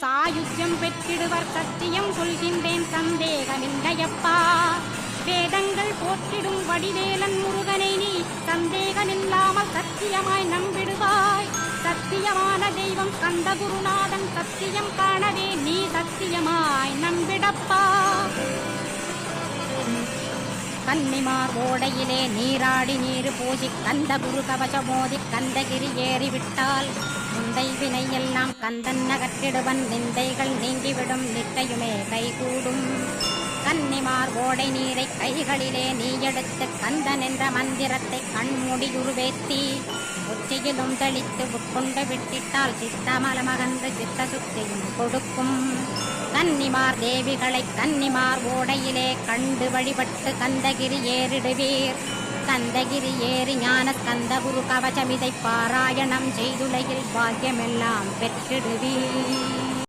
சாயுஜ்யம் பெற்றிடுவர் சத்தியம் கொள்கின்றேன் சந்தேகமில்லையப்பா. வேதங்கள் போற்றிடும் வடிவேலன் முருகனை நீ சந்தேகமில்லாமல் சத்தியமாய் நம்பிடுவாய். சத்தியமான தெய்வம் கந்த குருநாதன் சத்தியம் காணவே நீ சத்தியமாய் நம்பிடப்பா. கன்னிமார் ஓடையிலே நீராடி நீர் பூஜி கந்த குரு கவசமோதி கந்தகிரி ஏறிவிட்டால் முந்தை வினை எல்லாம் கந்தன் நகற்றிடுவன் நிந்தைகள் நீங்கிவிடும் நிட்டையுமே கைகூடும். கன்னிமார் ஓடை நீரை கைகளிலே நீ எடுத்து கந்தன் என்ற மந்திரத்தை கண்மூடியுருவேத்தி உச்சியிலும் தெளித்து உட்கொண்டு விட்டிட்டால் சித்தமலமகன்று சித்த சுத்தியும் கொடுக்கும். கன்னிமார் தேவிகளை கன்னிமார் ஓடையிலே கண்டு வழிபட்டு கந்தகிரி ஏறிடுவீர். கந்தகிரி ஏறி ஞான கந்த குரு கவசமிதை பாராயணம் செய்துலகில் பாக்கியமெல்லாம் பெற்றிடுவீர்.